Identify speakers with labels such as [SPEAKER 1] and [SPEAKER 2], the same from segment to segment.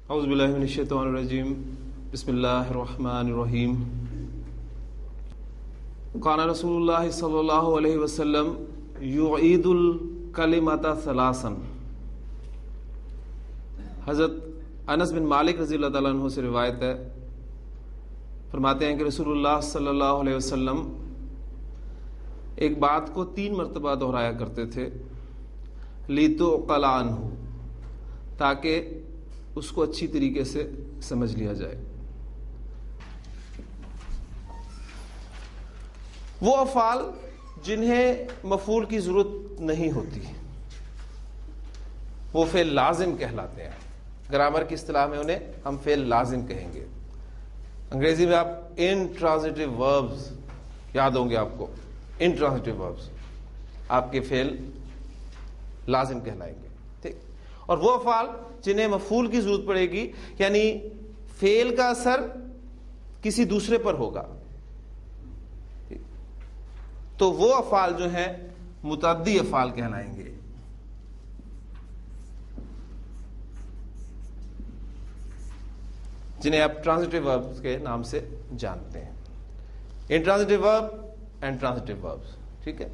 [SPEAKER 1] اعوذ باللہ من الشیطان الرجیم بسم اللہ الرحمن الرحیم قال رسول اللہ صلی اللہ علیہ وسلم یعید الکلمۃ ثلاثا۔ حضرت انس بن مالک رضی اللہ تعالیٰ عنہ سے روایت ہے، فرماتے ہیں کہ رسول اللہ صلی اللہ علیہ وسلم ایک بات کو 3 مرتبہ دہرایا کرتے تھے، لِتُعْقَلَ عَنْهُ، تاکہ اس کو اچھی طریقے سے سمجھ لیا جائے۔ وہ افعال جنہیں مفعول کی ضرورت نہیں ہوتی وہ فعل لازم کہلاتے ہیں۔ گرامر کی اصطلاح میں انہیں ہم فعل لازم کہیں گے۔ انگریزی میں آپ انٹرانزٹیو وربز یاد ہوں گے آپ کو، انٹرانزٹیو وربز آپ کے فعل لازم کہلائیں گے، ٹھیک۔ اور وہ افعال جنہیں مفعول کی ضرورت پڑے گی، یعنی فعل کا اثر کسی دوسرے پر ہوگا، تو وہ افعال جو ہیں متعدی افعال کہلائیں گے۔ جنہیں آپ ٹرانزٹیو وربز کے نام سے جانتے ہیں، انٹرانزٹیو ورب اینڈ ٹرانزٹیو وربز، ٹھیک ہے۔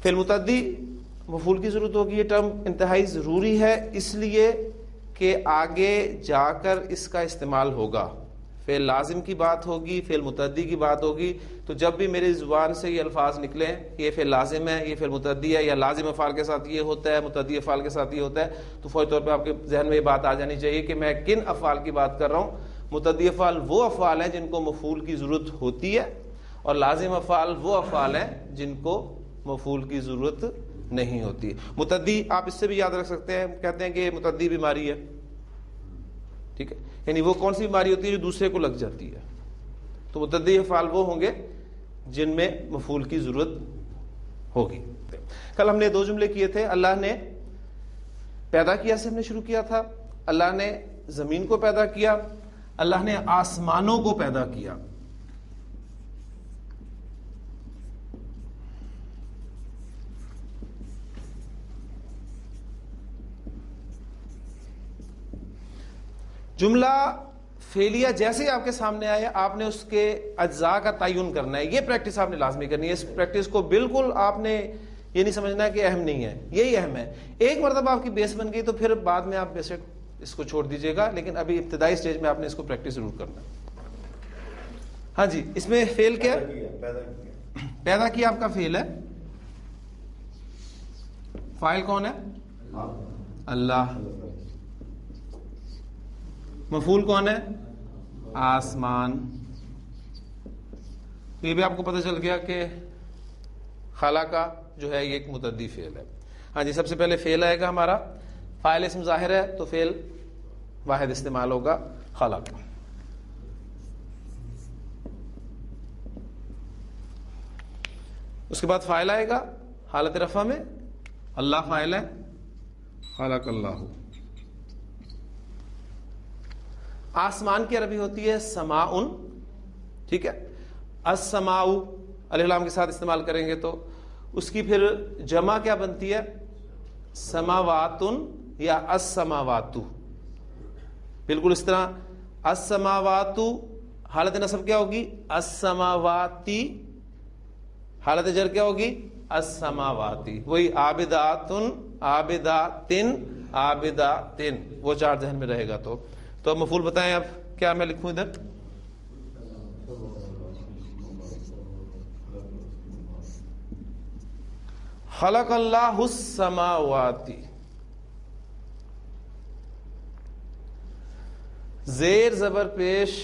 [SPEAKER 1] فعل متعدی مفعول کی ضرورت ہوگی، یہ ٹرم انتہائی ضروری ہے اس لیے کہ آگے جا کر اس کا استعمال ہوگا۔ فعل لازم کی بات ہوگی، فعل متعدی کی بات ہوگی، تو جب بھی میری زبان سے یہ الفاظ نکلیں یہ فعل لازم ہے، یہ فعل متعدی ہے، یا لازم افعال کے ساتھ یہ ہوتا ہے، متعدی افعال کے ساتھ یہ ہوتا ہے، تو فوری طور پہ آپ کے ذہن میں یہ بات آ جانی چاہیے کہ میں کن افعال کی بات کر رہا ہوں۔ متعدی افعال وہ افعال ہیں جن کو مفعول کی ضرورت ہوتی ہے، اور لازم افعال وہ افعال ہیں جن کو مفعول کی ضرورت نہیں ہوتی۔ متعدی آپ اس سے بھی یاد رکھ سکتے ہیں، کہتے ہیں کہ متعدی بیماری ہے، ٹھیک ہے، یعنی وہ کون سی بیماری ہوتی ہے جو دوسرے کو لگ جاتی ہے۔ تو متعدی افعال وہ ہوں گے جن میں مفعول کی ضرورت ہوگی۔ کل ہم نے 2 جملے کیے تھے، اللہ نے پیدا کیا سے ہم نے شروع کیا تھا، اللہ نے زمین کو پیدا کیا، اللہ نے آسمانوں کو پیدا کیا۔ جملہ فعلیہ جیسے ہی آپ کے سامنے آئے آپ نے اس کے اجزاء کا تعین کرنا ہے، یہ پریکٹس آپ نے لازمی کرنی ہے۔ اس پریکٹس کو بالکل آپ نے یہ نہیں سمجھنا کہ اہم نہیں ہے، یہی اہم ہے۔ ایک مرتبہ آپ کی بیس بن گئی تو پھر بعد میں آپ بیسک اس کو چھوڑ دیجئے گا، لیکن ابھی ابتدائی سٹیج میں آپ نے اس کو پریکٹس ضرور کرنا ہے۔ ہاں جی، اس میں فعل کیا پیدا کیا آپ کا فعل ہے، فاعل کون ہے؟ اللہ۔ مفعول کون ہے؟ آسمان۔ یہ بھی آپ کو پتہ چل گیا کہ خلق جو ہے یہ ایک متعدی فعل ہے۔ ہاں جی، سب سے پہلے فعل آئے گا ہمارا، فاعل اسم ظاہر ہے تو فعل واحد استعمال ہوگا، خلق۔ اس کے بعد فاعل آئے گا حالت رفع میں، اللہ فاعل ہے، خلق اللہ۔ آسمان کی عربی ہوتی ہے سماؤن، ٹھیک ہے۔ السماء الف لام کے ساتھ استعمال کریں گے تو اس کی پھر جمع کیا بنتی ہے؟ سماواتن یا السماوات۔ بالکل اس طرح السماوات حالت نصب کیا ہوگی؟ السماواتی، حالت جر کیا ہوگی؟ السماواتی۔ وہی عابداتن، عابداتن، عابداتن، وہ 4 ذہن میں رہے گا۔ تو اب مفعول بتائیں اب کیا میں لکھوں ادھر؟ خلق اللہ السماوات، زیر زبر پیش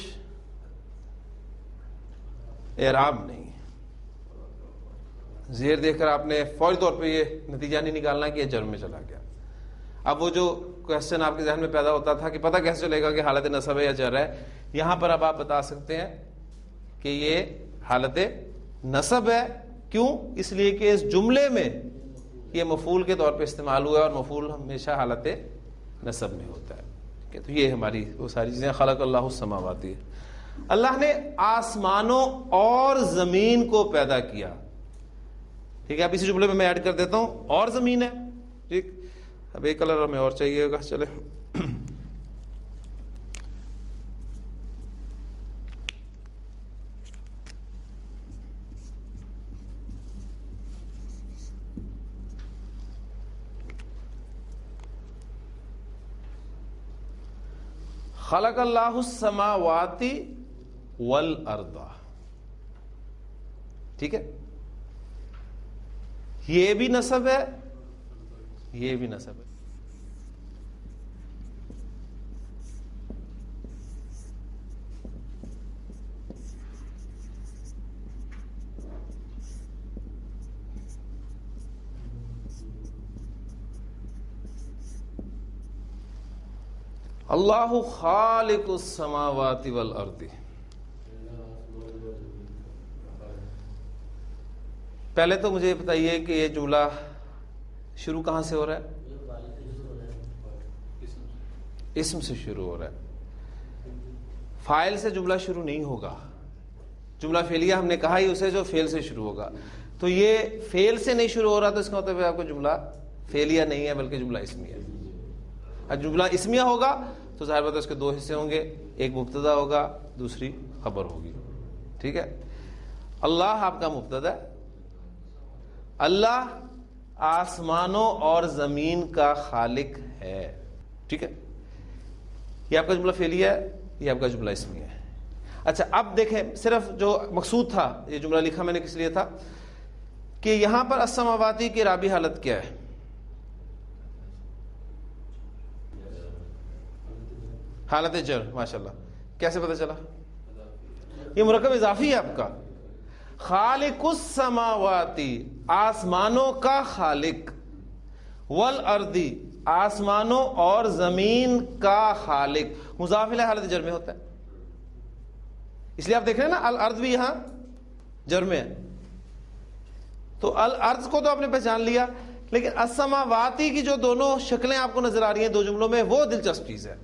[SPEAKER 1] اعراب نہیں، زیر دیکھ کر آپ نے فوری طور پہ یہ نتیجہ نہیں نکالنا کہ یہ جرم میں چلا گیا۔ اب وہ جو کوشچن آپ کے ذہن میں پیدا ہوتا تھا کہ پتہ کیسے چلے گا کہ حالت نصب ہے یا جر ہے، یہاں پر اب آپ بتا سکتے ہیں کہ یہ حالت نصب ہے۔ کیوں؟ اس لیے کہ اس جملے میں یہ مفعول کے طور پہ استعمال ہوا ہے، اور مفعول ہمیشہ حالت نصب میں ہوتا ہے۔ تو یہ ہماری وہ ساری چیزیں، خلق اللہ السماوات، اللہ نے آسمانوں اور زمین کو پیدا کیا، ٹھیک ہے۔ اب اسی جملے میں ایڈ کر دیتا ہوں اور زمین ہے، ٹھیک۔ اب ایک کلر ہمیں اور چاہیے ہوگا، چلے خلق اللہ السماوات والارض. ٹھیک ہے، یہ بھی نسب ہے، یہ بھی نسب ہے. اللہ خالق السماوات والارض. پہلے تو مجھے بتائیے کہ یہ جملہ شروع کہاں سے ہو رہا ہے؟ اسم سے شروع ہو رہا ہے. فاعل سے جملہ شروع نہیں ہوگا. جملہ فعلیہ ہم نے کہا ہی اسے جو فعل سے شروع ہوگا. تو یہ فعل سے نہیں شروع ہو رہا تو اس کا مطلب ہے آپ کو جملہ فعلیہ نہیں ہے بلکہ جملہ اسمیہ ہے. اور جملہ اسمیہ ہوگا تو ظاہر بات ہے اس کے دو حصے ہوں گے، ایک مبتدا ہوگا، دوسری خبر ہوگی. ٹھیک ہے، اللہ آپ کا مبتدا ہے. اللہ آسمانوں اور زمین کا خالق ہے. ٹھیک ہے، یہ آپ کا جملہ فعلیہ ہے، یہ آپ کا جملہ اسمیہ ہے. اچھا اب دیکھیں، صرف جو مقصود تھا، یہ جملہ لکھا میں نے کس لیے تھا کہ یہاں پر السماواتی کی رابی حالت کیا ہے؟ حالت جر. ماشاءاللہ، کیسے پتہ چلا؟ یہ مرکب اضافی ہے آپ کا. خالق السماواتی، آسمانوں کا خالق، والارض، آسمانوں اور زمین کا خالق. مضاف الیہ حالت جر میں ہوتا ہے، اس لیے آپ دیکھ رہے ہیں نا الارض بھی یہاں جر میں ہے. تو الارض کو تو آپ نے پہچان لیا، لیکن السماواتی کی جو دونوں شکلیں آپ کو نظر آ رہی ہیں دو جملوں میں، وہ دلچسپ چیز ہے.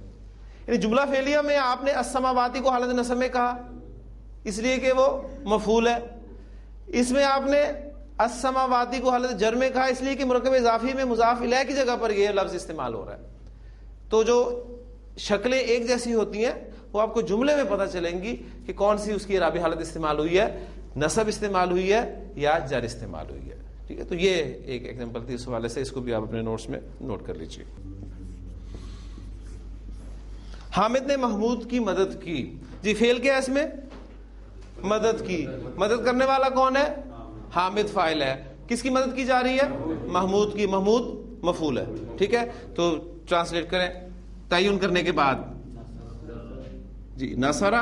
[SPEAKER 1] یعنی جملہ فعلیہ میں آپ نے السماواتی کو حالت نصب میں کہا اس لیے کہ وہ مفعول ہے. اس میں آپ نے السماواتی کو حالت جر میں کہا اس لیے کہ مرکب اضافی میں مضاف الیہ کی جگہ پر یہ لفظ استعمال ہو رہا ہے. تو جو شکلیں ایک جیسی ہوتی ہیں وہ آپ کو جملے میں پتہ چلیں گی کہ کون سی اس کی رابع حالت استعمال ہوئی ہے، نصب استعمال ہوئی ہے یا جر استعمال ہوئی ہے. ٹھیک ہے، تو یہ ایک ایگزامپل تھی، اس حوالے سے اس کو بھی آپ اپنے نوٹس میں نوٹ کر لیجیے. حامد نے محمود کی مدد کی. جی فعل کیا ہے اس میں؟ مدد کی. مدد کرنے والا کون ہے؟ حامد فاعل ہے. کس کی مدد کی جا رہی ہے؟ محمود کی. محمود مفعول ہے. ٹھیک ہے، تو ٹرانسلیٹ کریں تعین کرنے کے بعد. جی نصرہ،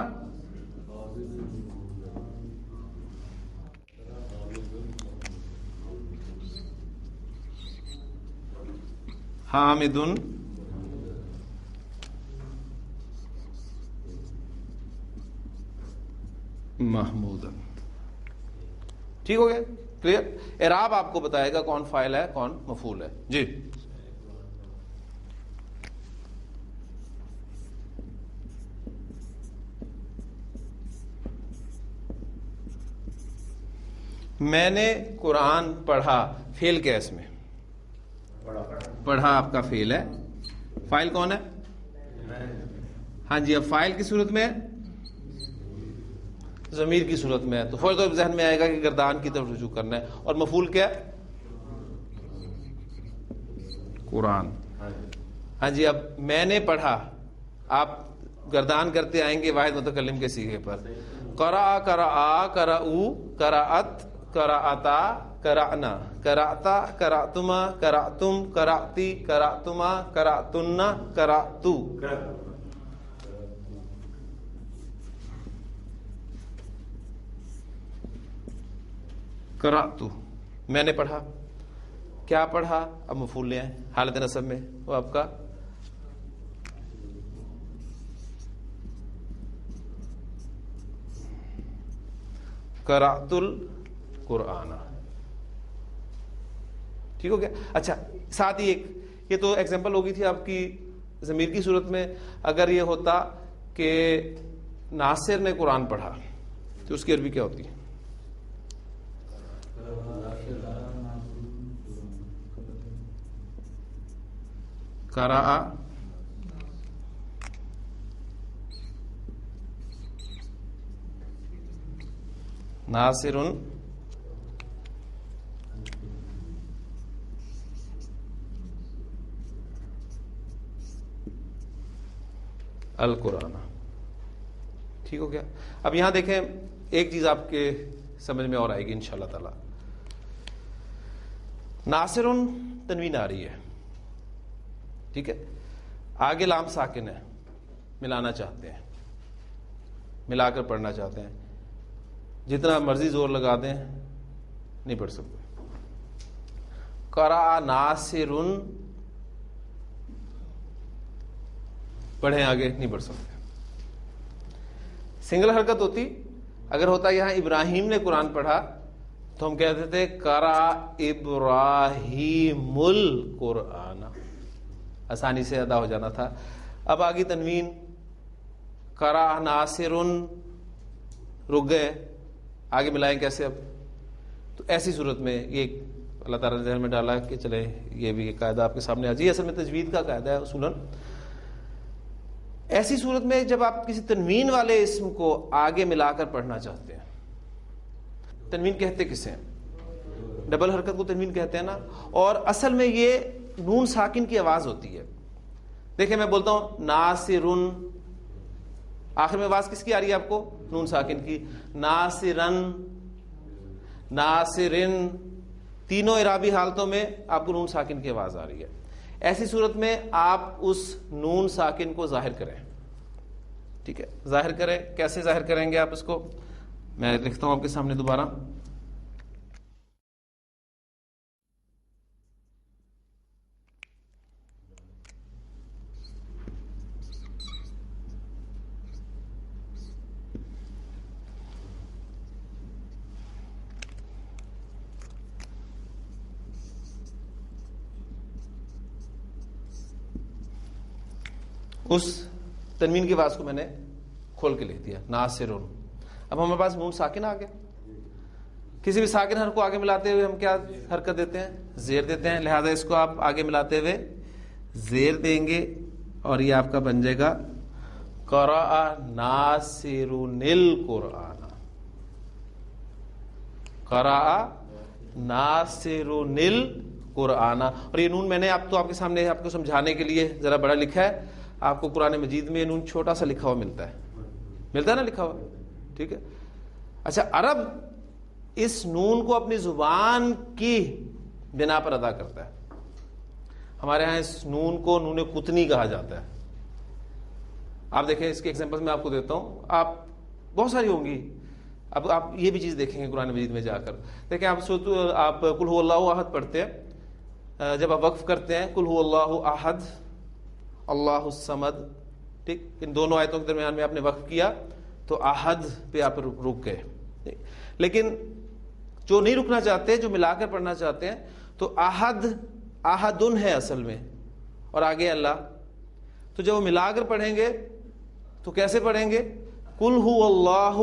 [SPEAKER 1] حامد محمود. ٹھیک ہو گیا؟ کلیئر؟ اعراب آپ کو بتائے گا کون فاعل ہے کون مفعول ہے. جی میں نے قرآن پڑھا. فعل کیا ہے اس میں؟ پڑھا آپ کا فعل ہے. فاعل کون ہے؟ ہاں جی. اب فاعل کی صورت میں ضمیر کی صورت میں ہے تو فوراً ذہن میں آئے گا کہ گردان کی طرف رجوع کرنا ہے. اور مفعول کیا ہے؟ قرآن. ہاں جی. اب میں نے پڑھا، آپ گردان کرتے آئیں گے واحد متکلم کے صیغے پر. قرأ، قرأ، قرأوا، قرأت، قرأتا، قرأنا، قرأتا، قرأتما، قرأتم، قرأتی، قرأتما، قرأتن، قرأتو. قرأتو میں نے پڑھا. کیا پڑھا؟ اب مفعول لے آئیں حالت نصب میں، وہ آپ کا قرأت القرآن. ٹھیک ہو گیا؟ اچھا ساتھ ہی ایک یہ تو ایگزامپل ہوگی تھی آپ کی ضمیر کی صورت میں. اگر یہ ہوتا کہ ناصر نے قرآن پڑھا تو اس کی عربی کیا ہوتی ہے؟ قرأ ناصر القرآن. ٹھیک ہو گیا. اب یہاں دیکھیں ایک چیز آپ کے سمجھ میں اور آئے گی انشاءاللہ تعالی. ناصر تنوین آ رہی ہے, ٹھیک ہے, آگے لام ساکن ہے, ملانا چاہتے ہیں, ملا کر پڑھنا چاہتے ہیں, جتنا مرضی زور لگا دیں نہیں پڑھ سکتے. قرأ ناصر پڑھیں آگے, نہیں پڑھ سکتے. سنگل حرکت ہوتی, اگر ہوتا یہاں ابراہیم نے قرآن پڑھا تو ہم کہتے تھے قرأ ابراہیم القرآن, آسانی سے ادا ہو جانا تھا. اب آگے تنوین, قرأ ناصر, رک گئے, آگے ملائیں کیسے؟ اب تو ایسی صورت میں یہ اللہ تعالیٰ نے ذہن میں ڈالا کہ چلیں یہ بھی ایک قاعدہ آپ کے سامنے آ جائے. اصل میں تجوید کا قاعدہ ہے اصولاً. ایسی صورت میں جب آپ کسی تنوین والے اسم کو آگے ملا کر پڑھنا چاہتے ہیں, تنوین کہتے کسے ہیں؟ ڈبل حرکت کو تنوین کہتے ہیں نا. اور اصل میں یہ نون ساکن کی آواز ہوتی ہے. دیکھیں میں بولتا ہوں ناصرن, آخر میں آواز کس کی آ رہی ہے آپ کو؟ نون ساکن کی. ناصرن, ناصرن, تینوں اعرابی حالتوں میں آپ کو نون ساکن کی آواز آ رہی ہے. ایسی صورت میں آپ اس نون ساکن کو ظاہر کریں, ٹھیک ہے, ظاہر کریں. کیسے ظاہر کریں گے آپ اس کو؟ میں لکھتا ہوں آپ کے سامنے دوبارہ. اس تنوین کی آواز کو میں نے کھول کے لکھ دیا ناصرون. اب ہمارے پاس نون ساکن آ گیا. کسی بھی ساکن حرف کو آگے ملاتے ہوئے ہم کیا حرکت دیتے ہیں؟ زیر دیتے ہیں. لہذا اس کو آپ آگے ملاتے ہوئے زیر دیں گے اور یہ آپ کا بن جائے گا قرأ ناصرون القرآن. قرأ ناصرون القرآن. اور یہ نون میں نے آپ کے سامنے آپ کو سمجھانے کے لیے ذرا بڑا لکھا ہے. آپ کو قرآن مجید میں نون چھوٹا سا لکھا ہوا ملتا ہے نا, لکھا ہوا, ٹھیک ہے. اچھا, عرب اس نون کو اپنی زبان کی بنا پر ادا کرتا ہے. ہمارے ہاں اس نون کو نون قطنی کہا جاتا ہے. آپ دیکھیں اس کے ایگزامپل میں آپ کو دیتا ہوں, آپ بہت ساری ہوں گی. اب آپ یہ بھی چیز دیکھیں گے قرآن مجید میں جا کر. دیکھیں آپ قل هو اللہ احد پڑھتے ہیں, جب آپ وقف کرتے ہیں قل هو اللہ احد اللہ الصمد, ٹھیک, ان دونوں آیتوں کے درمیان میں آپ نے وقف کیا تو احد پہ آپ رک گئے. لیکن جو نہیں رکنا چاہتے, جو ملا کر پڑھنا چاہتے ہیں, تو احد احدن ہے اصل میں, اور آگے اللہ. تو جب وہ ملا کر پڑھیں گے تو کیسے پڑھیں گے؟ قل هو اللہ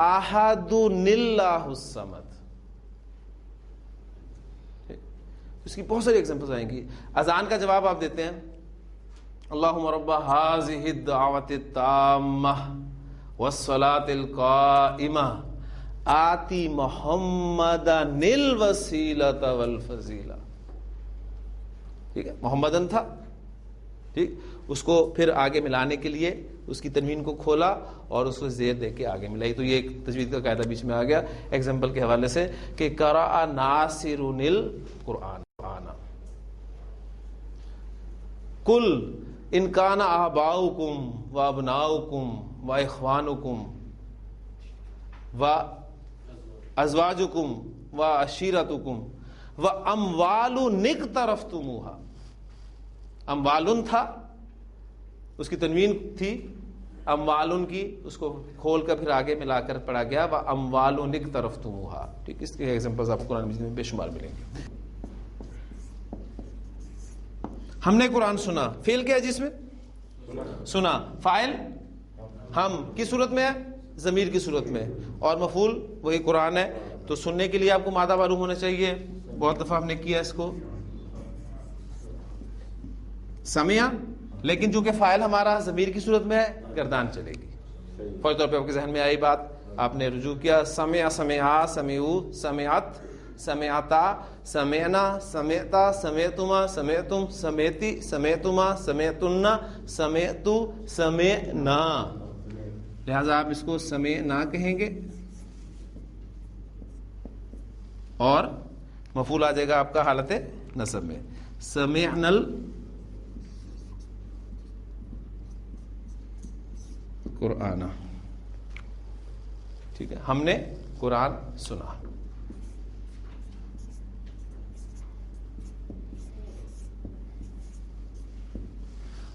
[SPEAKER 1] احد اللہ الصمد. اس کی بہت ساری ایگزامپلز آئیں گی. اذان کا جواب آپ دیتے ہیں اللہم رب هذه الدعوة التامة والصلاة القائمة آتی محمدا الوسیلة والفضیلہ. ٹھیک ہے, محمدن تھا, ٹھیک, اس کو پھر آگے ملانے کے لیے اس کی تنوین کو کھولا اور اس کو زیر دے کے آگے ملائی. تو یہ ایک تجوید کا قاعدہ بیچ میں آ گیا ایگزامپل کے حوالے سے کہ قرأ ناصرون القرآن. قل ان کان آباؤکم و ابناؤکم و اخوانکم و ازواجکم و عشیرتکم و اموال اقترفتموها. اموالن تھا, اس کی تنوین تھی اموالن کی, اس کو کھول کر پھر آگے ملا کر پڑھا گیا و اموال اقترفتموها. ٹھیک, اس کے ایگزامپلز آپ کو قرآن مجید میں بے شمار ملیں گے. ہم نے قرآن سنا, فعل کیا ہے جس میں سنا, فاعل ہم کس صورت میں ہے؟ ضمیر کی صورت میں, اور مفعول وہی قرآن ہے. تو سننے کے لیے آپ کو مادہ معلوم ہونا چاہیے. بہت دفعہ ہم نے کیا اس کو سمعا, لیکن چونکہ فاعل ہمارا ضمیر کی صورت میں ہے گردان چلے گی. فوری طور پہ آپ کے ذہن میں آئی بات, آپ نے رجوع کیا سمع سمعا سمعو سمعت, سمعتا، سمعنا، سمعتا، سمعتما، سمعتم، سمعتی، سمعتما، سمعتن، سمعتو، سمعنا. لہذا آپ اس کو سمعنا کہیں گے اور مفعول آ جائے گا آپ کا حالت نصب میں. سمعنا القرآن. ٹھیک ہے، ہم نے قرآن سنا.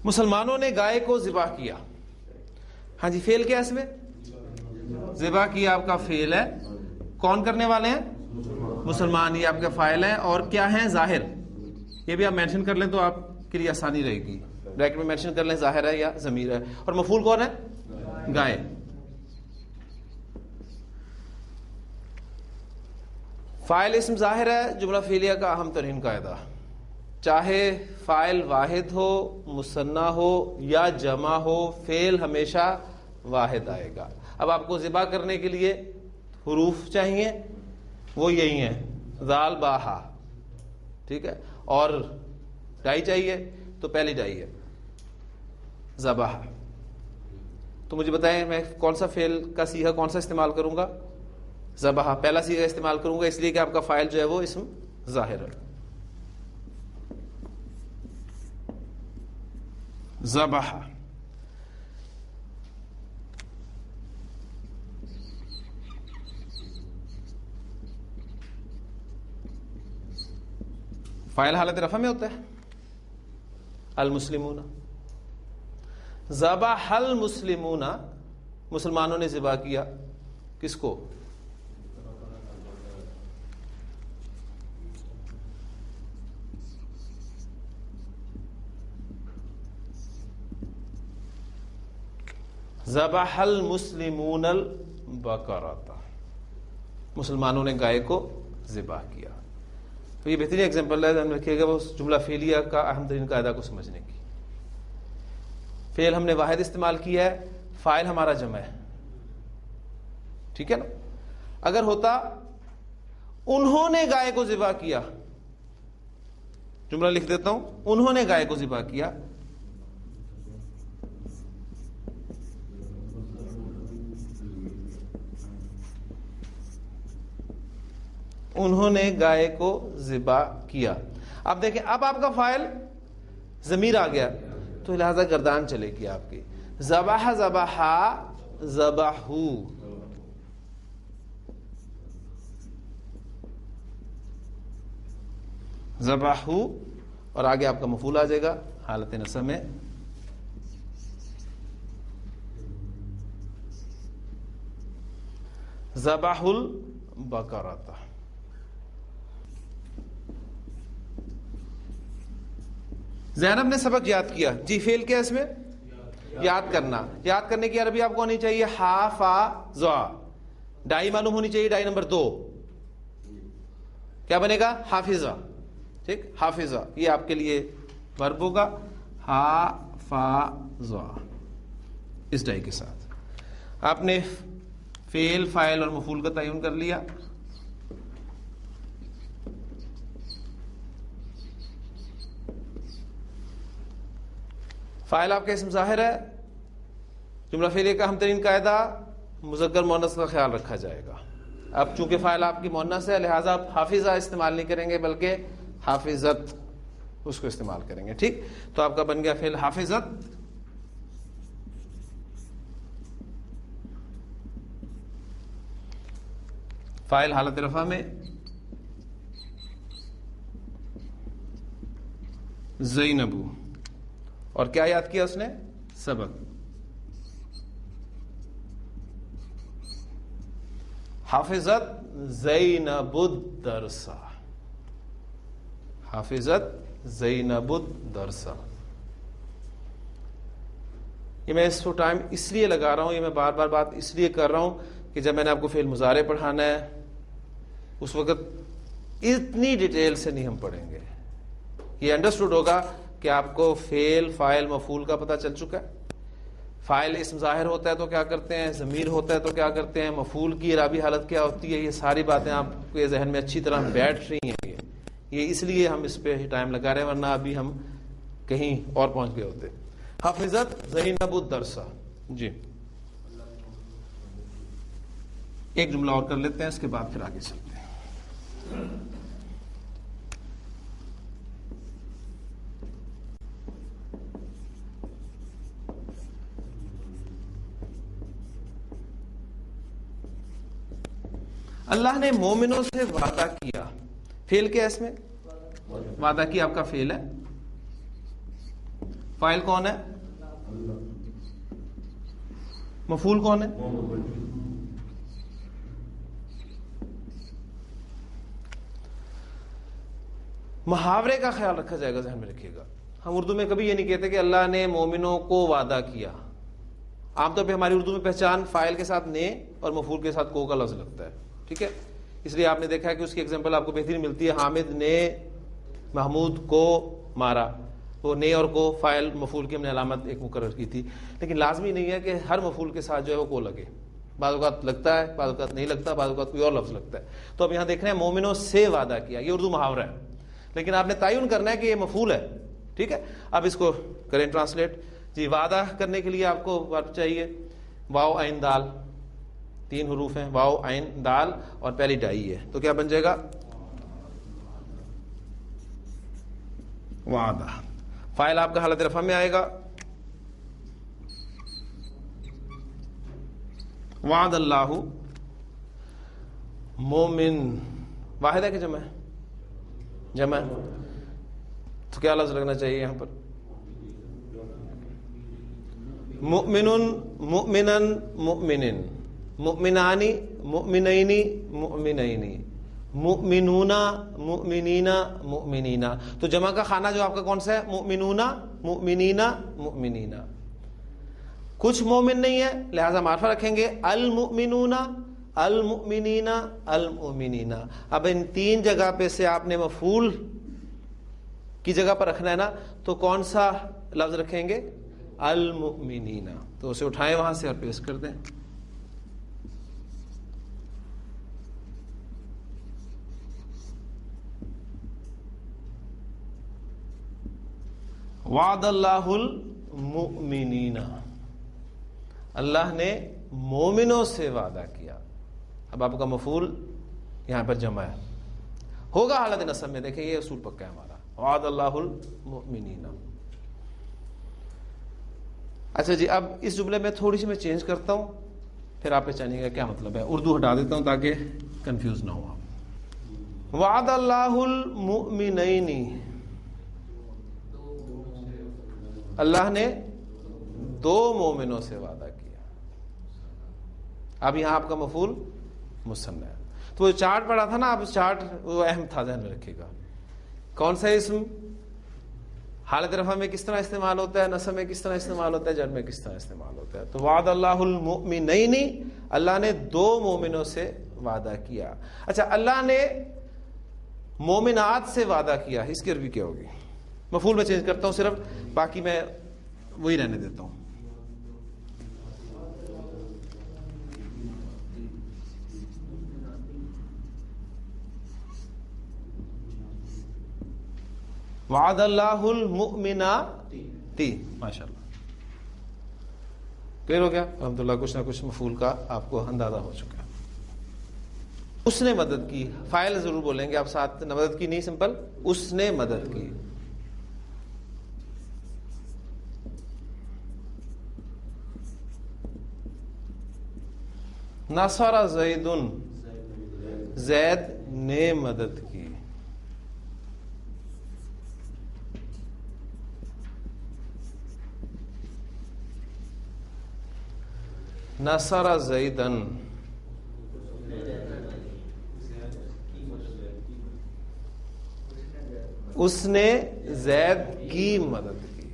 [SPEAKER 1] مسلمانوں نے گائے کو ذبح کیا. ہاں جی، فعل کیا ہے اس میں؟ ذبح کیا آپ کا فعل ہے. کون کرنے والے ہیں؟ مسلمان. یہ آپ کے فاعل ہیں. اور کیا ہیں؟ ظاہر. یہ بھی آپ مینشن کر لیں تو آپ کے لیے آسانی رہے گی. بریکٹ میں مینشن کر لیں ظاہر ہے یا ضمیر ہے. اور مفعول کون ہے؟ گائے. فاعل اسم ظاہر ہے. جملہ فعلیہ کا اہم ترین قاعدہ، چاہے فاعل واحد ہو، مثنی ہو یا جمع ہو، فعل ہمیشہ واحد آئے گا. اب آپ کو ذبح کرنے کے لیے حروف چاہیے، وہ یہی ہیں، ذال با ہا. ٹھیک ہے، اور ڈائی چاہیے تو پہلی ڈائی ہے ذبح. تو مجھے بتائیں میں کون سا فعل کا صیغہ کون سا استعمال کروں گا؟ ذبح. پہلا صیغہ استعمال کروں گا اس لیے کہ آپ کا فاعل جو ہے وہ اسم ظاہر ہے. ذبح. فاعل حالت رفع میں ہوتا ہے المسلمون. ذبح المسلمون، مسلمانوں نے ذبح کیا. کس کو؟ ذبح المسلمون البقرۃ، مسلمانوں نے گائے کو ذبح کیا. تو یہ بہترین ایگزامپل ہے، ہم رکھیے گا وہ جملہ فعلیہ کا اہم ترین قاعدہ کو سمجھنے کی. فعل ہم نے واحد استعمال کیا ہے، فاعل ہمارا جمع ہے. ٹھیک ہے نا؟ اگر ہوتا انہوں نے گائے کو ذبح کیا، جملہ لکھ دیتا ہوں، انہوں نے گائے کو ذبح کیا، انہوں نے گائے کو ذبح کیا. اب دیکھیں، اب آپ کا فاعل ضمیر آ گیا تو لہذا گردان چلے گی آپ کی. ذبح ذبحا ذبحو. ذبحو اور آگے آپ کا مفعول آ جائے گا حالت نصب میں. ذبح البقرۃ. زینب نے سبق یاد کیا. جی، فعل کیا اس میں؟ یاد کرنا. یاد کرنے کی عربی آپ کو ہونی چاہیے حافظ. ڈائی معلوم ہونی چاہیے، ڈائی نمبر 2 کیا بنے گا؟ حافظہ. ٹھیک، حافظہ یہ آپ کے لیے ورب ہوگا، حافظہ اس ڈائی کے ساتھ. آپ نے فعل، فاعل اور مفعول کا تعین کر لیا. فاعل آپ کا اسم ظاہر ہے. جملہ فعلیہ کا اہم ترین قاعدہ مذکر مؤنث کا خیال رکھا جائے گا. اب چونکہ فاعل آپ کی مؤنث ہے لہذا آپ حافظہ استعمال نہیں کریں گے بلکہ حافظت اس کو استعمال کریں گے. ٹھیک، تو آپ کا بن گیا فعل حافظت. فاعل حالت رفع میں زینبو. اور کیا یاد کیا اس نے؟ سبق. حافظت زینب الدرس. حافظت زینب الدرس. یہ میں اس کو ٹائم اس لیے لگا رہا ہوں، یہ میں بار بار بات اس لیے کر رہا ہوں کہ جب میں نے آپ کو فعل مضارع پڑھانا ہے اس وقت اتنی ڈیٹیل سے نہیں ہم پڑھیں گے. یہ انڈرسٹوڈ ہوگا کہ آپ کو فعل، فاعل، مفعول کا پتہ چل چکا ہے. فاعل اسم ظاہر ہوتا ہے تو کیا کرتے ہیں, ضمیر ہوتا ہے تو کیا کرتے ہیں, مفعول کی اعرابی حالت کیا ہوتی ہے. یہ ساری باتیں آپ کے ذہن میں اچھی طرح بیٹھ رہی ہیں. یہ اس لیے ہم اس پہ ٹائم لگا رہے ہیں, ورنہ ابھی ہم کہیں اور پہنچ گئے ہوتے. حفظت زینب الدرس. جی ایک جملہ اور کر لیتے ہیں, اس کے بعد پھر آگے چلتے ہیں. اللہ نے مومنوں سے وعدہ کیا. فعل کیا ہے اس میں؟ وعدہ کیا آپ کا فعل ہے. فاعل کون ہے؟ مفعول کون ہے؟ محاورے کا خیال رکھا جائے گا, ذہن میں رکھیے گا. ہم اردو میں کبھی یہ نہیں کہتے کہ اللہ نے مومنوں کو وعدہ کیا. عام طور پہ ہماری اردو میں پہچان فاعل کے ساتھ نے اور مفعول کے ساتھ کو کا لفظ لگتا ہے. ٹھیک ہے, اس لیے آپ نے دیکھا ہے کہ اس کی ایگزامپل آپ کو بہترین ملتی ہے. حامد نے محمود کو مارا. وہ نے اور کو فاعل مفعول کی ہم نے علامت ایک مقرر کی تھی. لیکن لازمی نہیں ہے کہ ہر مفعول کے ساتھ جو ہے وہ کو لگے. بعض اوقات لگتا ہے, بعض اوقات نہیں لگتا, بعض اوقات کوئی اور لفظ لگتا ہے. تو اب یہاں دیکھ رہے ہیں مومنوں سے وعدہ کیا, یہ اردو محاورہ ہے, لیکن آپ نے تعین کرنا ہے کہ یہ مفعول ہے. ٹھیک ہے, اب اس کو کریں ٹرانسلیٹ. جی وعدہ کرنے کے لیے آپ کو ورب چاہیے, واو عین دال, 3 حروف ہیں, واو عین دال اور پہلی ڈائی ہے. تو کیا بن جائے گا؟ وعدہ. فاعل آپ کا حالت رفع میں آئے گا. وعد اللہ مومن. واحد ہے کہ جمع ہے؟ جمع ہے. تو کیا لفظ لگنا چاہیے یہاں پر؟ مؤمن مؤمنن مؤمنن, مؤمنانی مؤمنینی مؤمنینی, مؤمنون مؤمنین مؤمنین. تو جمع کا خانہ جو آپ کا کون سا ہے؟ مؤمنون مؤمنین مؤمنین. کچھ مومن نہیں ہے لہذا معرفہ رکھیں گے المؤمنون المؤمنین المؤمنین. اب ان 3 جگہ پہ سے آپ نے مفعول کی جگہ پر رکھنا ہے نا, تو کون سا لفظ رکھیں گے؟ المؤمنین. تو اسے اٹھائیں وہاں سے اور پیسٹ کر دیں. وعد اللہ المؤمنین. اللہ نے مومنوں سے وعدہ کیا. اب آپ کا مفعول یہاں پر جمع ہے, ہوگا حالت نصب میں. دیکھیں یہ اصول پکا ہے ہمارا, وعد اللہ المؤمنین. اچھا جی, اب اس جملے میں تھوڑی سی میں چینج کرتا ہوں, پھر آپ پہچانیے گا کیا مطلب ہے. اردو ہٹا دیتا ہوں تاکہ کنفیوز نہ ہو آپ. وعد اللہ المؤمنین, اللہ نے 2 مومنوں سے وعدہ کیا. اب یہاں آپ کا مفعول مثنی ہے. تو وہ چارٹ پڑا تھا نا, اب چارٹ وہ اہم تھا, ذہن میں رکھیے گا. کون سا اسم حالت رفع میں کس طرح استعمال ہوتا ہے, نصب میں کس طرح استعمال ہوتا ہے, جر میں کس طرح استعمال ہوتا ہے. تو وعد اللہ المؤمنین, اللہ نے 2 مومنوں سے وعدہ کیا. اچھا, اللہ نے مومنات سے وعدہ کیا, اس کی عربی کیا ہوگی؟ مفعول میں چینج کرتا ہوں صرف, باقی میں وہی رہنے دیتا ہوں. وعد اللہ المؤمنات. ماشاء اللہ کلیئر ہو گیا الحمدللہ. کچھ نہ کچھ مفعول کا آپ کو اندازہ ہو چکا ہے. اس نے مدد کی, فاعل ضرور بولیں گے آپ ساتھ, مدد کی نہیں, سمپل اس نے مدد کی. نصر زید, زید نے مدد کی. نصر زیدن, اس نے زید کی مدد کی.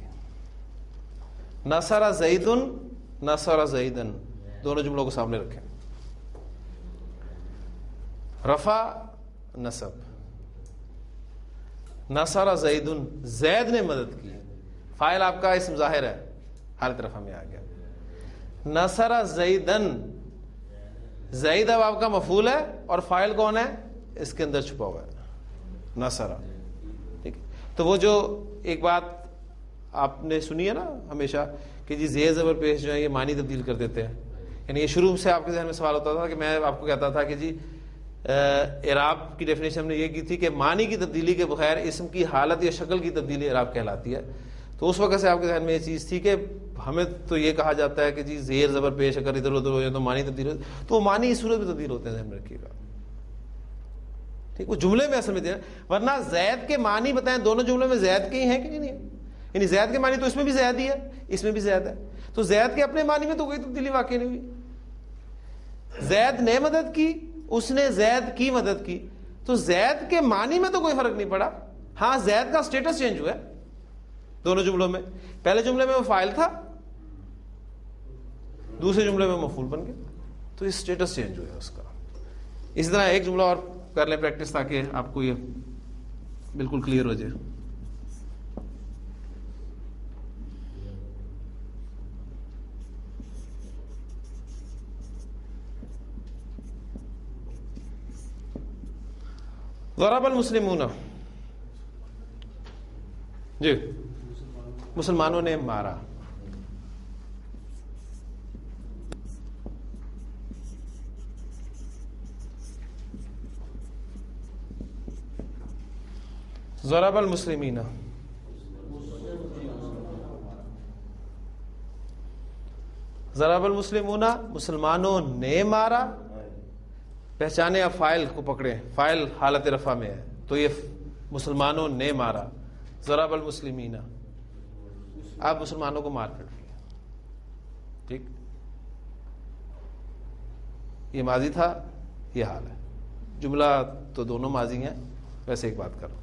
[SPEAKER 1] نصر زیدن نصر زیدن, دونوں جملوں کو سامنے رکھیں. رفع نصب, نصر زیدن, زید نے مدد کی. فاعل آپ کا اسم ظاہر ہے, حالت رفع میں آ گیا. نصر زیدن، زید اب آپ کا مفعول ہے اور فاعل کون ہے؟ اس کے اندر چھپا ہوا ہے نصر. ٹھیک ہے. تو وہ جو ایک بات آپ نے سنی ہے نا ہمیشہ کہ جی زیر زبر پیش جو ہے یہ معنی تبدیل کر دیتے ہیں. یعنی یہ شروع سے آپ کے ذہن میں سوال ہوتا تھا کہ میں آپ کو کہتا تھا کہ جی اعراب کی ڈیفینیشن ہم نے یہ کی تھی کہ معنی کی تبدیلی کے بغیر اسم کی حالت یا شکل کی تبدیلی اعراب کہلاتی ہے. تو اس وقت سے آپ کے ذہن میں یہ چیز تھی کہ ہمیں تو یہ کہا جاتا ہے کہ جی زیر زبر پیش اگر ادھر ادھر ہو جائے تو معنی تبدیل ہو، تو وہ معنی اس صورت میں تبدیل ہوتے ہیں، ذہن میں رکھیے گا. ٹھیک، وہ جملے میں اصل میں دینا، ورنہ زید کے معنی بتائیں دونوں جملوں میں زید کے ہی ہیں کہ نہیں؟ یعنی زید کے معنی تو اس میں بھی زید ہی ہے، اس میں بھی زید ہے، تو زید کے اپنے معنی میں تو کوئی تبدیلی واقع نہیں ہوئی. زید نے مدد کی، اس نے زید کی مدد کی، تو زید کے معنی میں تو کوئی فرق نہیں پڑا. ہاں زید کا سٹیٹس چینج ہوا ہے دونوں جملوں میں. پہلے جملے میں وہ فاعل تھا، دوسرے جملے میں مفعول بن گیا، تو یہ سٹیٹس چینج ہوا ہے اس کا. اسی طرح ایک جملہ اور کر لیں پریکٹس تاکہ آپ کو یہ بالکل کلیئر ہو جائے. ضرب المسلمون، جی مسلمانوں نے مارا. ضرب المسلمین، ضرب المسلمون مسلمانوں نے مارا. پہچانے اب فاعل کو پکڑے، فاعل حالت رفع میں ہے تو یہ مسلمانوں نے مارا. ضرب المسلمین، اب مسلمانوں کو مار پڑ دیا. ٹھیک، یہ ماضی تھا، یہ حال ہے. جملہ تو دونوں ماضی ہیں. ویسے ایک بات کرو،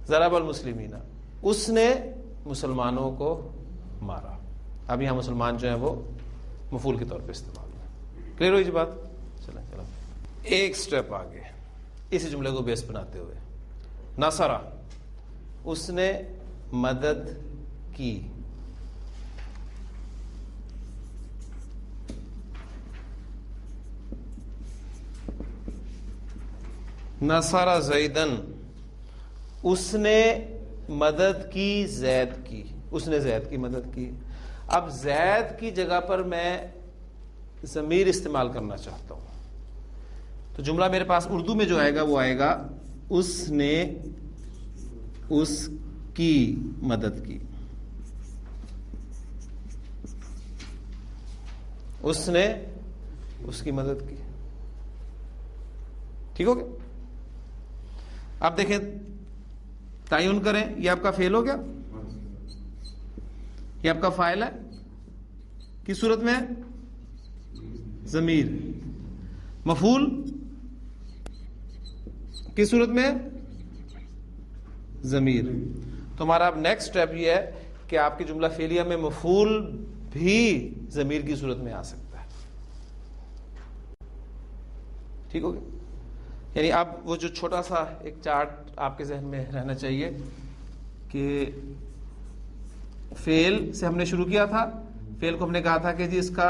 [SPEAKER 1] ضرب المسلمین، اس نے مسلمانوں کو مارا. اب یہاں مسلمان جو ہیں وہ مفعول کے طور پہ استعمال ہے. کلیئر ہوئی جی بات؟ چلیں چلو ایک سٹیپ آگے اسی جملے کو بیس بناتے ہوئے. نصرہ، اس نے مدد کی. نصر زیدن، اس نے مدد کی زید کی، اس نے زید کی مدد کی. اب زید کی جگہ پر میں ضمیر استعمال کرنا چاہتا ہوں، تو جملہ میرے پاس اردو میں جو آئے گا وہ آئے گا اس نے اس کی مدد کی. اس نے اس کی مدد کی. ٹھیک ہو گیا؟ اب دیکھیں تعین کریں، یہ آپ کا فعل ہو گیا، یہ آپ کا فاعل ہے. کس صورت میں ہے؟ ضمیر. مفعول کس صورت میں ہے؟ ضمیر. تو ہمارا اب نیکسٹ اسٹیپ یہ ہے کہ آپ کی جملہ فعلیہ میں مفعول بھی ضمیر کی صورت میں آ سکتا ہے. ٹھیک ہو گیا؟ یعنی اب وہ جو چھوٹا سا ایک چارٹ آپ کے ذہن میں رہنا چاہیے کہ فعل سے ہم نے شروع کیا تھا. فعل کو ہم نے کہا تھا کہ جی اس کا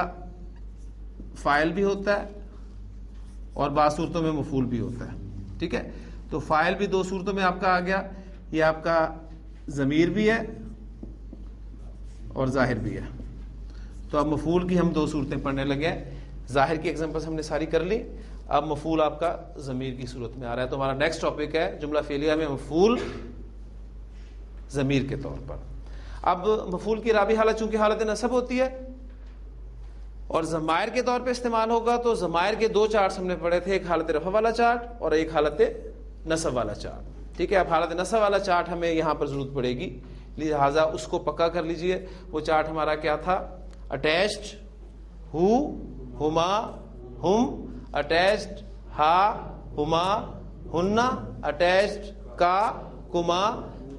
[SPEAKER 1] فاعل بھی ہوتا ہے اور بعض صورتوں میں مفعول بھی ہوتا ہے. ٹھیک ہے، تو فاعل بھی دو صورتوں میں آپ کا آ گیا، یہ آپ کا ضمیر بھی ہے اور ظاہر بھی ہے. تو اب مفعول کی ہم دو صورتیں پڑھنے لگے ہیں. ظاہر کی ایگزامپلس ہم نے ساری کر لی. اب مفعول آپ کا ضمیر کی صورت میں آ رہا ہے. تو ہمارا نیکسٹ ٹاپک ہے جملہ فعلیہ میں مفعول ضمیر کے طور پر. اب مفعول کی رابع حالت چونکہ حالت نصب ہوتی ہے اور ضمائر کے طور پہ استعمال ہوگا، تو ضمائر کے دو چارٹس ہم نے پڑھے تھے، ایک حالت رفع والا چارٹ اور ایک حالت نصب والا چارٹ. ٹھیک ہے، اب حالت نصب والا چارٹ ہمیں یہاں پر ضرورت پڑے گی، لہٰذا اس کو پکا کر لیجئے. وہ چارٹ ہمارا کیا تھا؟ اٹیچڈ ہو، ہما، ہم، اٹیچڈ ہا، ہما، ہننا، اٹیچڈ کا، کما،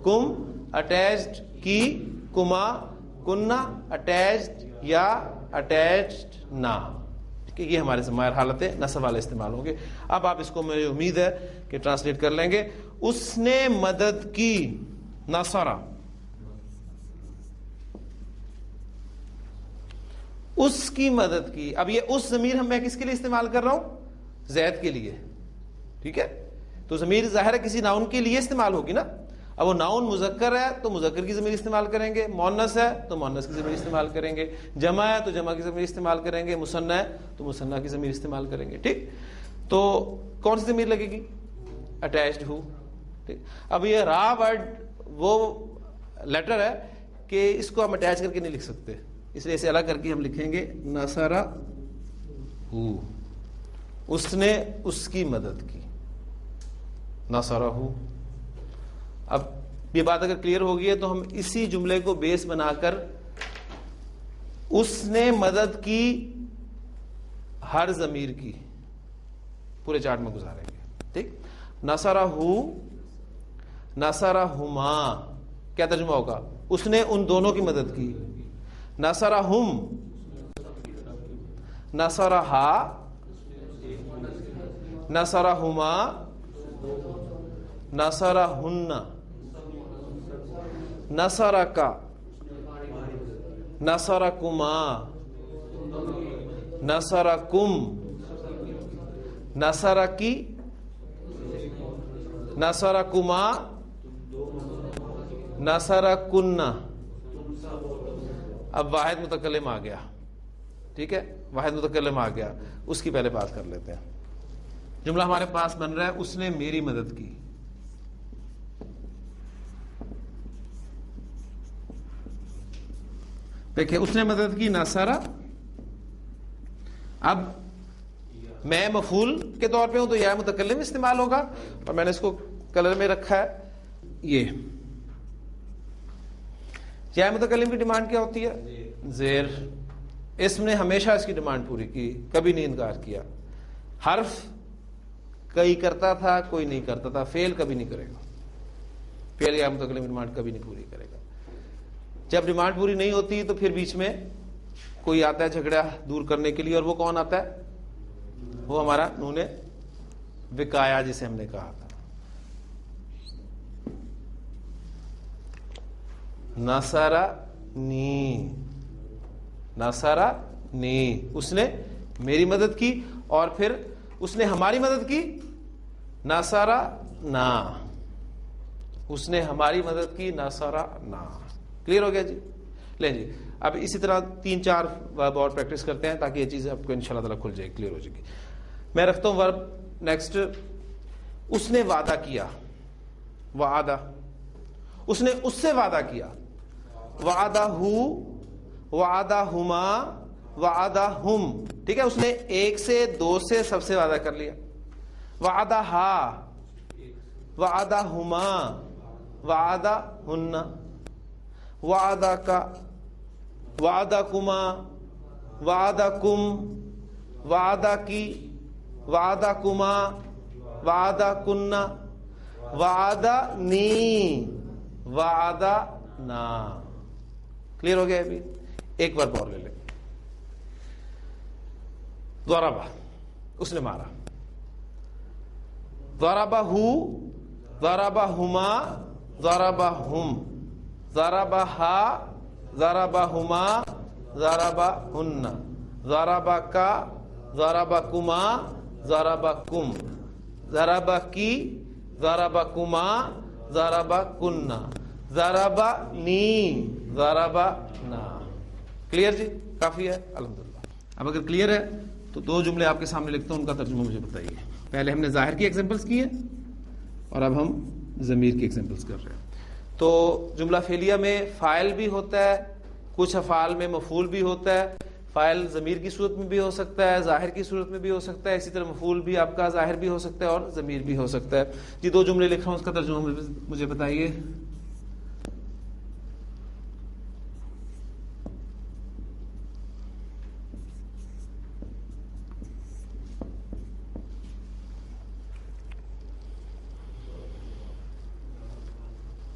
[SPEAKER 1] کم، اٹیچڈ کی، کما، کننا، اٹیچڈ یا، اٹیچڈ نہ. یہ ہمارے ضمائر حالت نصب والے استعمال ہوں گے. اب آپ اس کو مجھے امید ہے کہ ٹرانسلیٹ کر لیں گے. اس نے مدد کی، نصرہ. اس کی مدد کی. اب یہ اس ضمیر میں کس کے لیے استعمال کر رہا ہوں؟ زید کے لیے. ٹھیک ہے, تو ضمیر ظاہر ہے کسی ناؤن کے لیے استعمال ہوگی نا. اب وہ ناؤن مذکر ہے تو مذکر کی ضمیر استعمال کریں گے, مؤنث ہے تو مؤنث کی ضمیر استعمال کریں گے, جمع ہے تو جمع کی ضمیر استعمال کریں گے, مثنی ہے تو مثنی کی ضمیر استعمال کریں گے. ٹھیک, تو کون سی ضمیر لگے گی؟ اٹیچڈ ہو. ٹھیک, اب یہ را ورڈ وہ لیٹر ہے کہ اس کو ہم اٹیچ کر کے نہیں لکھ سکتے, اس لیے اسے الگ کر کے ہم لکھیں گے نصرہ ہو, اس نے اس کی مدد کی. نصرہ ہو. اب یہ بات اگر کلیئر ہو گئی ہے تو ہم اسی جملے کو بیس بنا کر اس نے مدد کی ہر ضمیر کی پورے چارٹ میں گزاریں گے. ٹھیک, نصرہ ہو, نصرہ ہما, کیا ترجمہ ہوگا؟ اس نے ان دونوں کی مدد کی. نصرہ ہم, نصرہ ہا, نصرہ ہما, نصرہ ہن, نصرہ کا, نصرہ کما, نصرہ کم, نصرہ کی, نصرہ کما, نصرہ کنہ. اب واحد متکلم آ گیا. ٹھیک ہے, واحد متکلم آ گیا, اس کی پہلے بات کر لیتے ہیں. جملہ ہمارے پاس بن رہا ہے اس نے میری مدد کی. دیکھیں, اس نے مدد کی نصرہ. اب میں مفعول کے طور پہ ہوں تو یا متکلم استعمال ہوگا, اور میں نے اس کو کلر میں رکھا ہے. یہ یا متکلم کی ڈیمانڈ کیا ہوتی ہے؟ زیر. اسم نے ہمیشہ اس کی ڈیمانڈ پوری کی, کبھی نہیں انکار کیا. حرف کئی کرتا تھا, کوئی نہیں کرتا تھا. فعل کبھی نہیں کرے گا, فعل یا متکلم ڈیمانڈ کبھی نہیں پوری کرے گا. جب ڈیمانڈ پوری نہیں ہوتی تو پھر بیچ میں کوئی آتا ہے جھگڑا دور کرنے کے لیے, اور وہ کون آتا ہے؟ وہ ہمارا نون وقایا جسے ہم نے کہا تھا. نصرہ نی, نصرہ نی, اس نے میری مدد کی. اور پھر اس نے ہماری مدد کی, نصرہ نا, اس نے ہماری مدد کی, نصرہ نا. کلیئر ہو گیا جی؟ لیں جی, اب اسی طرح 3-4 ورب اور پریکٹس کرتے ہیں تاکہ یہ چیز آپ کو انشاءاللہ تعالی کھل جائے, کلیئر ہو جائے گی. میں رکھتا ہوں ورب نیکسٹ. اس نے وعدہ کیا, وعدہ, اس نے اس سے وعدہ کیا. وعدہ ہو, وعدہ ہما, وعدہ ہم. ٹھیک ہے, اس نے 1 سے 2 سے سب سے وعدہ کر لیا. وعدہ ہا, وعدہ ہما, وعدہ ہن, وعدہ کا, وعدہ کما, وعدہ کم, وعدہ کی, وعدہ کما, وعدہ کنہ, وعدہ نی, وعدہ نا. کلیئر ہو گیا؟ ابھی ایک بار اور لے لیں. ضربہ, اس نے مارا. ضربہ ہو, ضربہ ہما, ضربہ ہم, ضربہ ہا, ضربہ ہما, ضربہ ہن, ضربہ کا, ضربہ کما, ضربہ کم, ضربہ کی, ضربہ کما, ضربہ کنہ, ضربہ نی, ضربہ نا. کلیئر جی؟ کافی ہے الحمدللہ. اب اگر کلیئر ہے تو 2 جملے آپ کے سامنے لکھتا ہوں, ان کا ترجمہ مجھے بتائیے. پہلے ہم نے ظاہر کی ایگزامپلس کی ہیں اور اب ہم ضمیر کی ایگزامپلس کر رہے ہیں. تو جملہ فعلیہ میں فاعل بھی ہوتا ہے, کچھ افعال میں مفعول بھی ہوتا ہے. فاعل ضمیر کی صورت میں بھی ہو سکتا ہے, ظاہر کی صورت میں بھی ہو سکتا ہے. اسی طرح مفعول بھی آپ کا ظاہر بھی ہو سکتا ہے اور ضمیر بھی ہو سکتا ہے. جی 2 جملے لکھ رہا ہوں, اس کا ترجمہ مجھے بتائیے.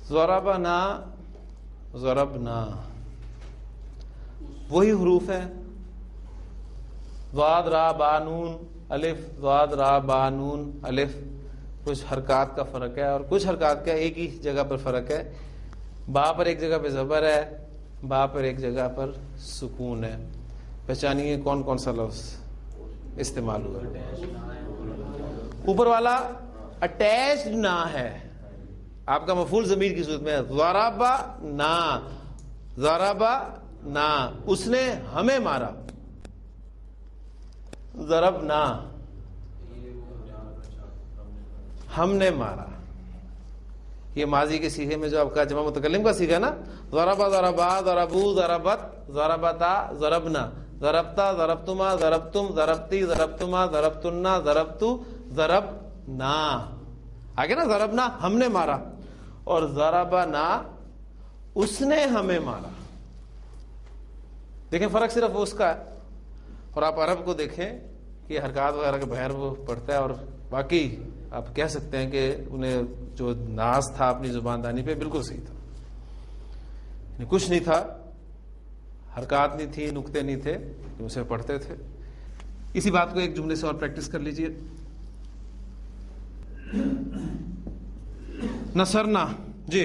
[SPEAKER 1] ضربنا, ضربنا, وہی حروف ہیں. ضاد را با نون الف, ضاد را با نون الف. کچھ حرکات کا فرق ہے اور کچھ حرکات کا ایک ہی جگہ پر فرق ہے. با پر ایک جگہ پہ زبر ہے, با پر ایک جگہ پر سکون ہے. پہچانیے کون کون سا لفظ استعمال ہوا. اوپر والا اٹیچڈ نہ ہے, آپ کا مفعول ضمیر کی صورت میں ہے. ضربا نا, ضربا نا, اس نے ہمیں مارا. ضربنا, ہم نے مارا. یہ ماضی کے صیغے میں جو آپ کا جمع متکلم کا صیغہ ہے نا, ضربا ضربا ضربو ضربت ضربتا ضربنا ضربتا ضربتما ضربتم ضربتی ضربتما ضربتنا ضربتو ضربنا. آگے نا ضربنا ہم نے مارا, اور ضربنا اس نے ہمیں مارا. دیکھیں فرق صرف اس کا ہے. اور آپ عرب کو دیکھیں کہ حرکات وغیرہ کے بغیر وہ پڑھتا ہے, اور باقی آپ کہہ سکتے ہیں کہ انہیں جو ناز تھا اپنی زباندانی پہ بالکل صحیح تھا, کچھ نہیں تھا, حرکات نہیں تھی, نقطے نہیں تھے, اسے پڑھتے تھے. اسی بات کو ایک جملے سے اور پریکٹس کر لیجئے. نصرنا, جی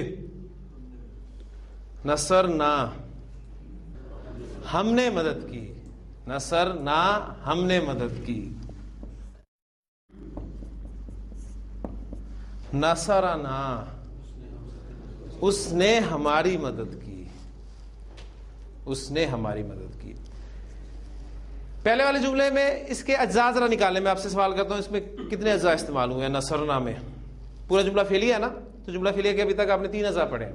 [SPEAKER 1] نصرنا ہم نے مدد کی. نصرنا ہم نے مدد کی. نصرنا اس نے ہماری مدد کی. اس نے ہماری مدد کی. پہلے والے جملے میں اس کے اجزاء ذرا نکالیں. میں آپ سے سوال کرتا ہوں, اس میں کتنے اجزاء استعمال ہوئے ہیں نصرنا میں؟ پورا جملہ فعلیہ ہے نا, تو جملہ فعلیہ کے ابھی تک آپ نے 3 اجزاء پڑھے,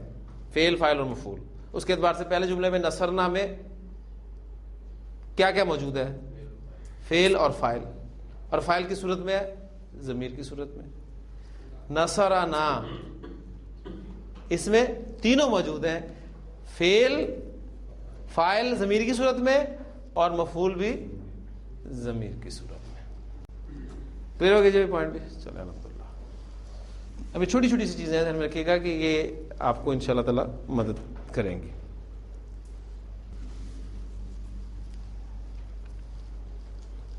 [SPEAKER 1] فعل, فاعل اور مفعول. اس کے اعتبار سے پہلے جملے میں نصرنا میں کیا کیا موجود ہے؟ فعل اور فاعل, اور فاعل کی صورت میں ہے, ضمیر کی صورت میں. نصرنا اس میں تینوں موجود ہیں, فعل, فاعل ضمیر کی صورت میں, اور مفعول بھی ضمیر کی صورت میں. کلیئر ہو گیا جو پوائنٹ بھی؟ چلے الحمدللہ. ابھی چھوٹی چھوٹی سی چیزیں دھیان میں رکھیے گا کہ یہ آپ کو انشاءاللہ تعالی مدد کریں گی.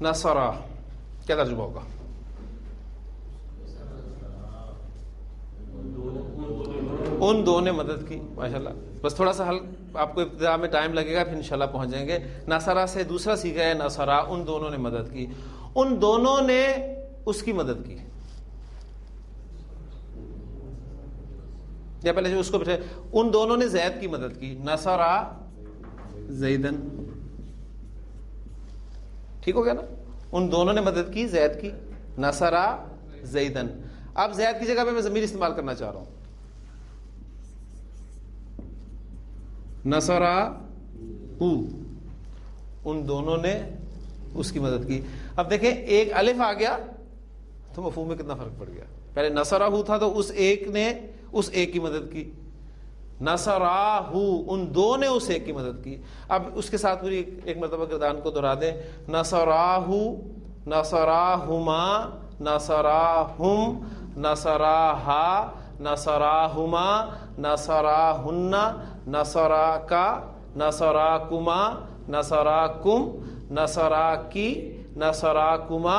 [SPEAKER 1] نصرہ کیا ترجمہ ہوگا؟ ان دو نے مدد کی. ماشاءاللہ, بس تھوڑا سا حل آپ کو ابتدا میں ٹائم لگے گا, پھر انشاءاللہ پہنچ جائیں گے. نصرہ سے دوسرا سیکھا ہے نصرہ, ان دونوں نے مدد کی. ان دونوں نے اس کی مدد کی, یا پہلے جو اس کو بٹھے, ان دونوں نے زید کی مدد کی. نصرہ زیدن, ٹھیک ہو گیا نا. ان دونوں نے مدد کی زید کی. نصرہ زیدن. اب زید کی جگہ پہ میں ضمیر استعمال کرنا چاہ رہا ہوں. نصرہ ان دونوں نے اس کی مدد کی. اب دیکھیں ایک الف آ گیا تو مفہوم میں کتنا فرق پڑ گیا. پہلے نصرہ تھا تو اس ایک نے اس ایک کی مدد کی. نصرہ ان دو نے اس ایک کی مدد کی. اب اس کے ساتھ پوری ایک مرتبہ گردان کو دہرا دیں. نصرہ نصرہما نصرہم نصرہا نصرہما نصرہن نصرکا نصرکما نصرکم نصرکی نصرکما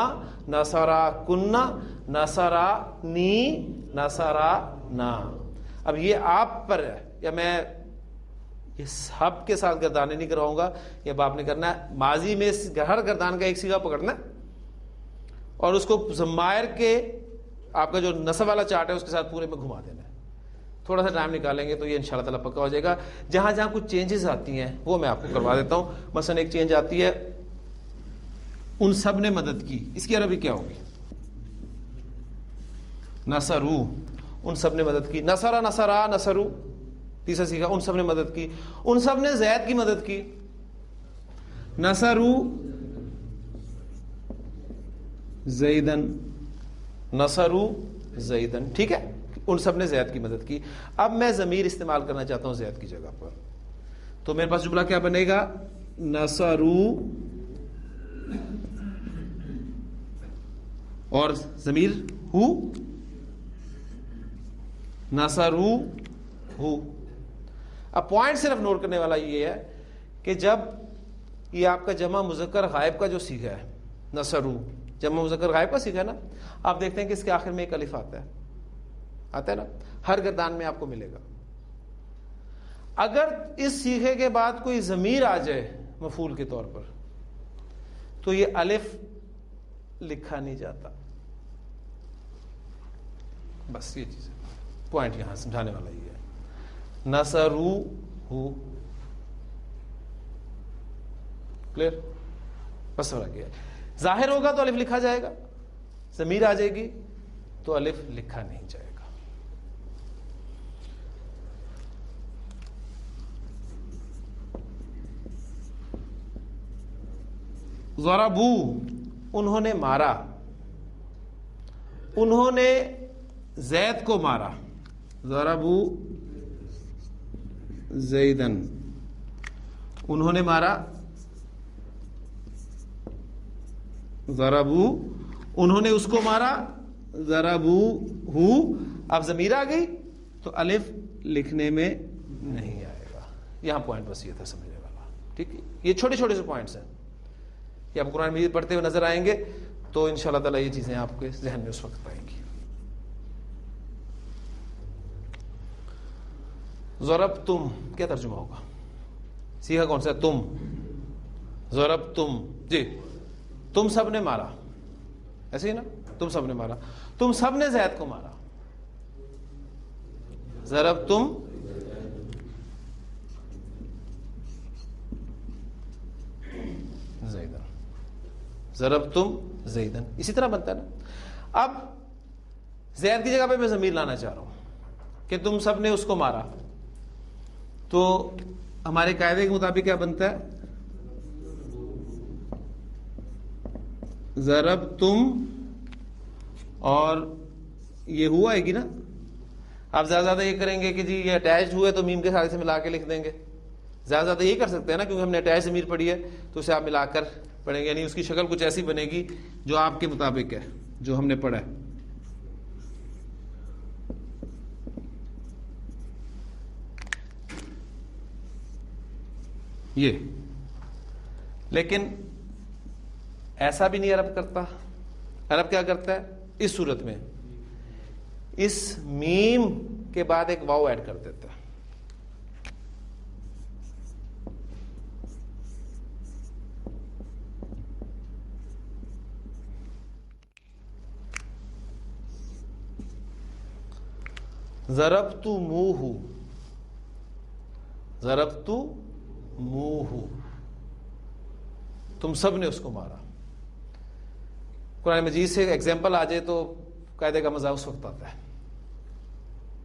[SPEAKER 1] نصرکن نصرانی نصرنا. اب یہ آپ پر ہے, یا میں یہ سب کے ساتھ گردانے نہیں کراؤں گا, یہ اب آپ نے کرنا ہے. ماضی میں ہر گردان کا ایک سیگا پکڑنا ہے, اور اس کو ضمائر کے آپ کا جو نصب والا چارٹ ہے اس کے ساتھ پورے میں گھما دینا ہے. تھوڑا سا ٹائم نکالیں گے تو یہ انشاءاللہ تعالیٰ پکا ہو جائے گا. جہاں جہاں کچھ چینجز آتی ہیں وہ میں آپ کو کروا دیتا ہوں. مثلا ایک چینج آتی ہے ان سب نے مدد کی, اس کی عربی کیا ہوگی؟ نصرو, ان سب نے مدد کی. نصرہ نصرا نصرو, تیسرا سیکھا ان سب نے مدد کی. ان سب نے زید کی مدد کی. نصرو زیدن نصرو زیدن, ٹھیک ہے, ان سب نے زید کی مدد کی. اب میں ضمیر استعمال کرنا چاہتا ہوں زید کی جگہ پر, تو میرے پاس جملہ کیا بنے گا؟ نصرو اور ضمیر ہو, نصرو ہو. اب پوائنٹ صرف نوٹ کرنے والا یہ ہے کہ جب یہ آپ کا جمع مذکر غائب کا جو سیکھا ہے, نصرو جمع مذکر غائب کا سیکھا ہے نا, آپ دیکھتے ہیں کہ اس کے آخر میں ایک الف آتا ہے نا, ہر گردان میں آپ کو ملے گا. اگر اس سیکھے کے بعد کوئی ضمیر آ جائے مفعول کے طور پر, تو یہ الف لکھا نہیں جاتا. بس یہ چیز ہے, پوائنٹ یہاں سمجھانے والا یہ ہے. نصرو ہو, کلیئر؟ بس فرق یہ ہے. ظاہر ہوگا تو الف لکھا جائے گا, ضمیر آ جائے گی تو الف لکھا نہیں جائے گا. ضربو, انہوں نے مارا, انہوں نے زید کو مارا. ضربو زیدن, انہوں نے مارا. ضربو, انہوں نے اس کو مارا. ضربو ہو, اب ضمیر آ گئی تو الف لکھنے میں نہیں آئے گا. یہاں پوائنٹ بس یہ تھا سمجھنے والا. ٹھیک ہے, یہ چھوٹے چھوٹے سے پوائنٹس ہیں, یہ آپ قرآن مجید پڑھتے ہوئے نظر آئیں گے تو انشاءاللہ تعالی یہ چیزیں آپ کے ذہن میں اس وقت آئیں گی. ضربتم کیا ترجمہ ہوگا؟ سیکھا کون سا؟ تم. ضربتم, جی تم سب نے مارا, ایسے ہی نا, تم سب نے مارا. تم سب نے زید کو مارا. ضربتم زیدن, ضربتم زیدن, اسی طرح بنتا ہے نا. اب زید کی جگہ پہ میں ضمیر لانا چاہ رہا ہوں کہ تم سب نے اس کو مارا, تو ہمارے قاعدے کے مطابق کیا بنتا ہے؟ ضربتم اور یہ ہوا ہے گی نا. آپ زیادہ زیادہ یہ کریں گے کہ جی یہ اٹیچڈ ہوئے تو میم کے ساتھ سے ملا کے لکھ دیں گے. زیادہ زیادہ یہ کر سکتے ہیں نا, کیونکہ ہم نے اٹیچ ضمیر پڑھی ہے تو اسے آپ ملا کر پڑھیں گے, یعنی اس کی شکل کچھ ایسی بنے گی جو آپ کے مطابق ہے, جو ہم نے پڑھا ہے. یہ لیکن ایسا بھی نہیں عرب کرتا. عرب کیا کرتا ہے اس صورت میں؟ اس میم کے بعد ایک واو ایڈ کر دیتا ہے. ضربتموہ, ضربتموہ, تم سب نے اس کو مارا. قرآن مجید سے ایگزامپل آ جائے تو قاعدے کا مزہ اس وقت آتا ہے.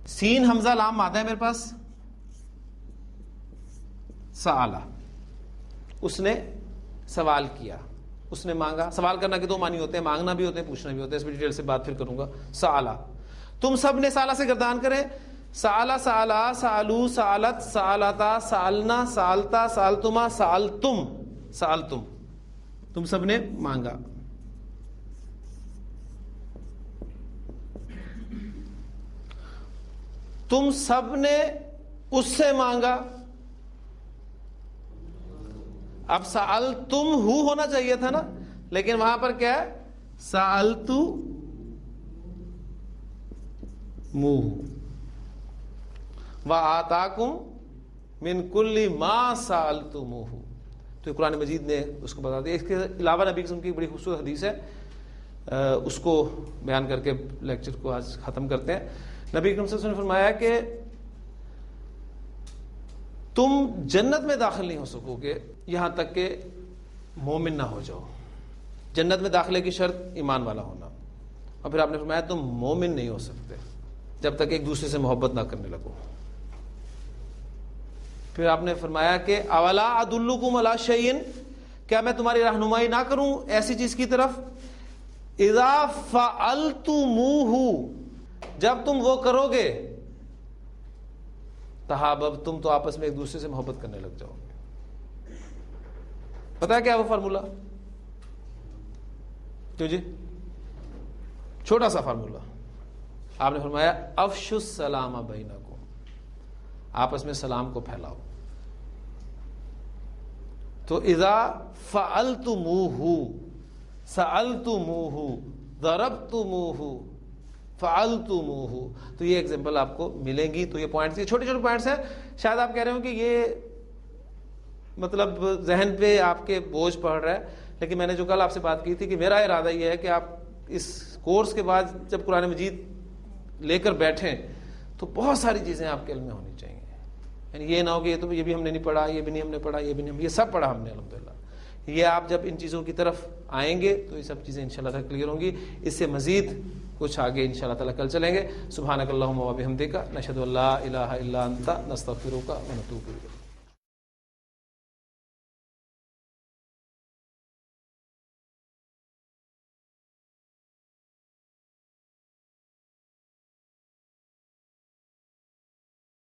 [SPEAKER 1] سین حمزہ لام مادہ ہے میرے پاس. سآلہ, اس نے سوال کیا, اس نے مانگا. سوال کرنا کے دو معنی ہوتے ہیں, مانگنا بھی ہوتے ہیں, پوچھنا بھی ہوتا ہے. اس میں ڈیٹیل سے بات پھر کروں گا. سآلہ, تم سب نے سالہ سے گردان کرے. سآلہ, سآلہ, سآلو, سآلت, سآلتا, سآلنا, سآلتا, سآلتما, سآلتم, سآلتم, تم سب نے مانگا. تم سب نے اس سے مانگا. اب سألتم ہو ہونا چاہیے تھا نا, لیکن وہاں پر کیا ہے؟ سألتو موہ وآتاکم من کل ما سألتموہ. تو قرآن مجید نے اس کو بتا دیا. اس کے علاوہ نبی قسم کی بڑی خوبصورت حدیث ہے, اس کو بیان کر کے لیکچر کو آج ختم کرتے ہیں. نبی کریم صلی اللہ علیہ وسلم نے فرمایا کہ تم جنت میں داخل نہیں ہو سکو گے یہاں تک کہ مومن نہ ہو جاؤ. جنت میں داخلے کی شرط ایمان والا ہونا. اور پھر آپ نے فرمایا تم مومن نہیں ہو سکتے جب تک ایک دوسرے سے محبت نہ کرنے لگو. پھر آپ نے فرمایا کہ اولا ادلکم علی شیء, کیا میں تمہاری رہنمائی نہ کروں ایسی چیز کی طرف؟ اذا فعلتموہ, جب تم وہ کرو گے, تحابب, تم تو آپس میں ایک دوسرے سے محبت کرنے لگ جاؤ گے. پتا ہے کیا وہ فارمولا؟ کیوں جی؟ چھوٹا سا فارمولا. آپ نے فرمایا افشوا السلام بینکم, آپس میں سلام کو پھیلاؤ. تو اذا فعلتموہ, سألتموہ, ضربتموہ, فعلتموہ, تو یہ ایگزامپل آپ کو ملیں گی. تو یہ پوائنٹس, یہ چھوٹے چھوٹے پوائنٹس ہیں. شاید آپ کہہ رہے ہو کہ یہ مطلب ذہن پہ آپ کے بوجھ پڑ رہا ہے, لیکن میں نے جو کل آپ سے بات کی تھی کہ میرا ارادہ یہ ہے کہ آپ اس کورس کے بعد جب قرآن مجید لے کر بیٹھیں تو بہت ساری چیزیں آپ کے علم میں ہونی چاہیے. یعنی یہ نہ ہو کہ یہ بھی ہم نے نہیں پڑھا, یہ بھی نہیں ہم نے پڑھا, یہ بھی نہیں, یہ سب پڑھا ہم نے الحمدللہ. یہ آپ جب ان چیزوں کی طرف آئیں گے تو یہ سب چیزیں انشاءاللہ تعالی کلیئر ہوں گی. اس سے مزید کچھ آگے انشاءاللہ تعالی کل چلیں گے. سبحانک اللہم و بحمدک نشہد ان لا الہ الا انت نستغفرک و نتوب الیک.